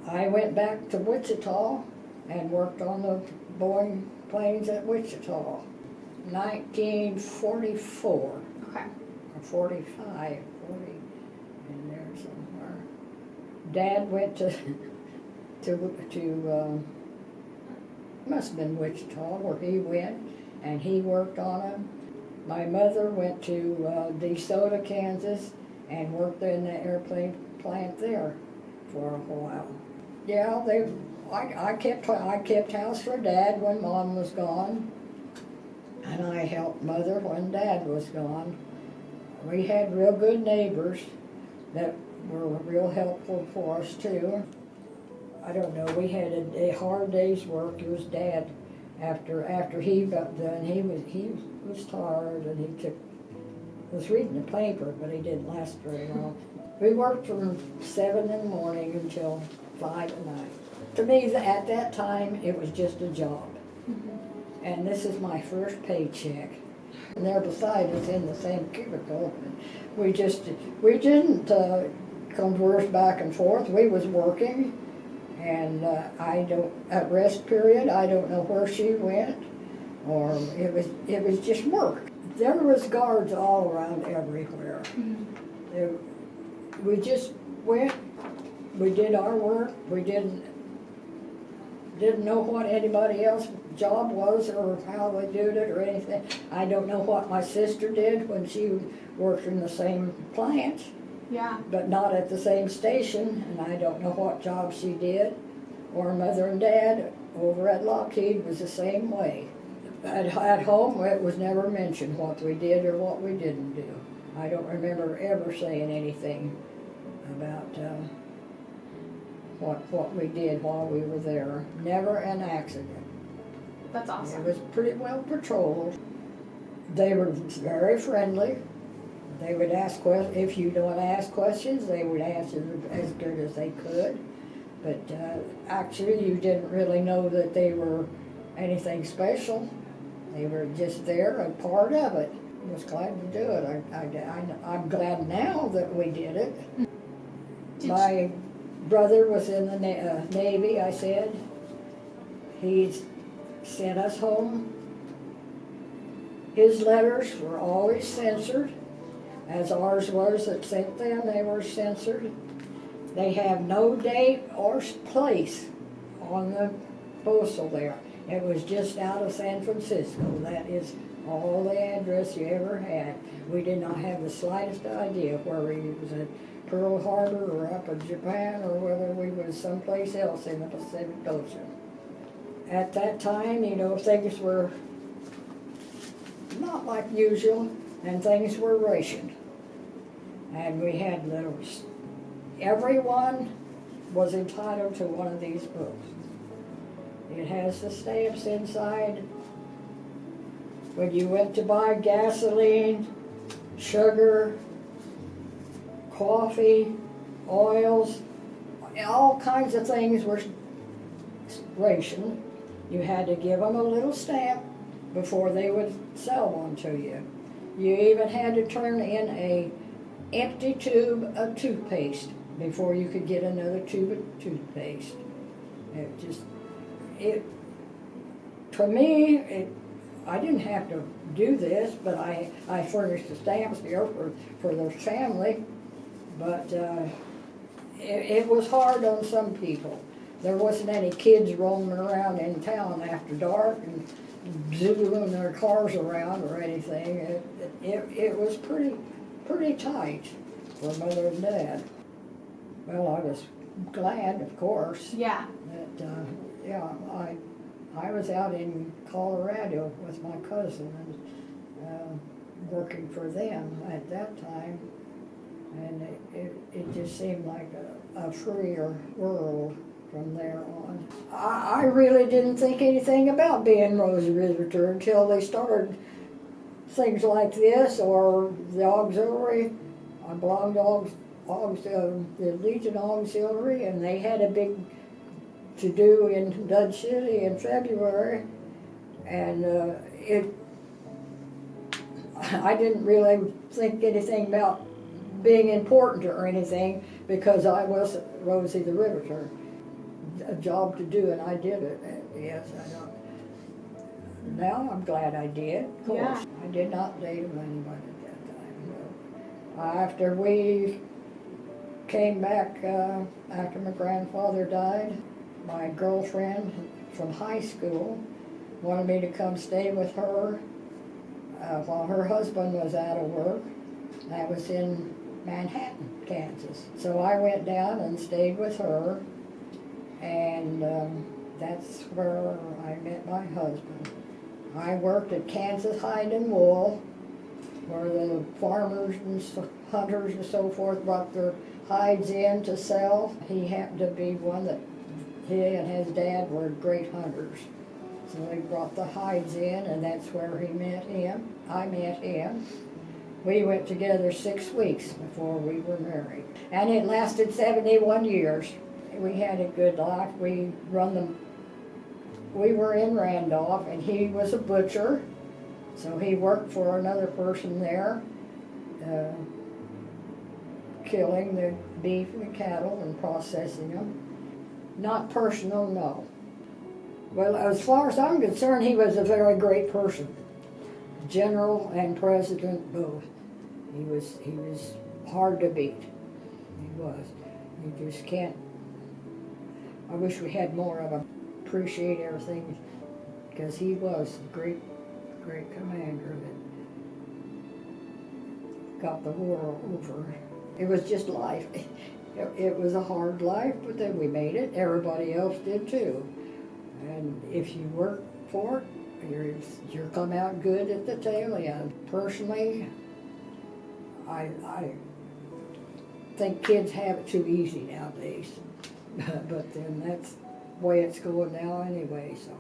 I went back to Wichita and worked on the Boeing planes at Wichita. 1944. Okay. Or 45, 40, in there somewhere. Dad went to must have been Wichita where he went, and he worked on them. My mother went to DeSoto, Kansas, and worked in the airplane plant there for a while. Yeah, I kept house for Dad when Mom was gone, and I helped Mother when Dad was gone. We had real good neighbors that were real helpful for us too. I don't know, we had a hard day's work. It was Dad. After he got done, he was tired, and he was reading the paper, but he didn't last very long. We worked from 7 in the morning until 5 at night. To me, at that time, it was just a job. Mm-hmm. And this is my first paycheck. And there beside us in the same cubicle. We didn't converse back and forth. We was working, and at rest period, I don't know where she went, or it was just work. There was guards all around everywhere. Mm-hmm. We just went, we did our work. We didn't know what anybody else's job was or how they did it or anything. I don't know what my sister did when she worked in the same plant. Yeah. But not at the same station, and I don't know what job she did. Or Mother and Dad over at Lockheed was the same way. At home, it was never mentioned what we did or what we didn't do. I don't remember ever saying anything about what we did while we were there. Never an accident. That's awesome. It was pretty well patrolled. They were very friendly. They would ask questions. If you don't ask questions, they would answer as good as they could. But actually, you didn't really know that they were anything special. They were just there, a part of it. I was glad to do it. I'm glad now that we did it. My brother was in the Navy, I said. He sent us home. His letters were always censored, as ours was that sent them. They were censored. They have no date or place on the postal there. It was just out of San Francisco. That is all the address you ever had. We did not have the slightest idea where we was at Pearl Harbor or up in Japan or whether we was someplace else in the Pacific Ocean. At that time, things were not like usual, and things were rationed. And we had letters. Everyone was entitled to one of these books. It has the stamps inside. When you went to buy gasoline, sugar, coffee, oils, all kinds of things were rationed. You had to give them a little stamp before they would sell one to you. You even had to turn in an empty tube of toothpaste before you could get another tube of toothpaste. To me, I didn't have to do this, but I furnished the stamps here for their family, but it was hard on some people. There wasn't any kids roaming around in town after dark and zooming their cars around or anything. It was pretty tight for Mother and Dad. Well, I was glad, of course. Yeah. That I was out in Colorado with my cousin and working for them at that time, and it just seemed like a freer world from there on. I really didn't think anything about being Rose Riveter until they started things like this, or the auxiliary. I belonged to the Legion Auxiliary, and they had a big to-do in Dodge City in February, and I didn't really think anything about being important or anything because I wasn't Rosie the Riveter. a job to do, and I did it. Yes, I know. Now I'm glad I did, of course. Yeah. I did not date anybody at that time, no. After we came back, after my grandfather died, my girlfriend from high school wanted me to come stay with her while her husband was out of work. That was in Manhattan, Kansas. So I went down and stayed with her, and that's where I met my husband. I worked at Kansas Hide and Wool, where the farmers and hunters and so forth brought their hides in to sell. He happened to be one that he and his dad were great hunters. So they brought the hides in, and that's where he met him. I met him. We went together 6 weeks before we were married. And it lasted 71 years. We had a good life. We were in Randolph, and he was a butcher. So he worked for another person there, killing the beef and cattle and processing them. Not personal, no. Well, as far as I'm concerned, he was a very great person. General and president both. He was hard to beat. He was. You just can't. I wish we had more of him. Appreciate everything, because he was a great commander that got the war over. It was just life. It was a hard life, but then we made it. Everybody else did too. And if you work for it, you'll come out good at the tail end. Personally, I think kids have it too easy nowadays. But then that's the way it's going now anyway, so.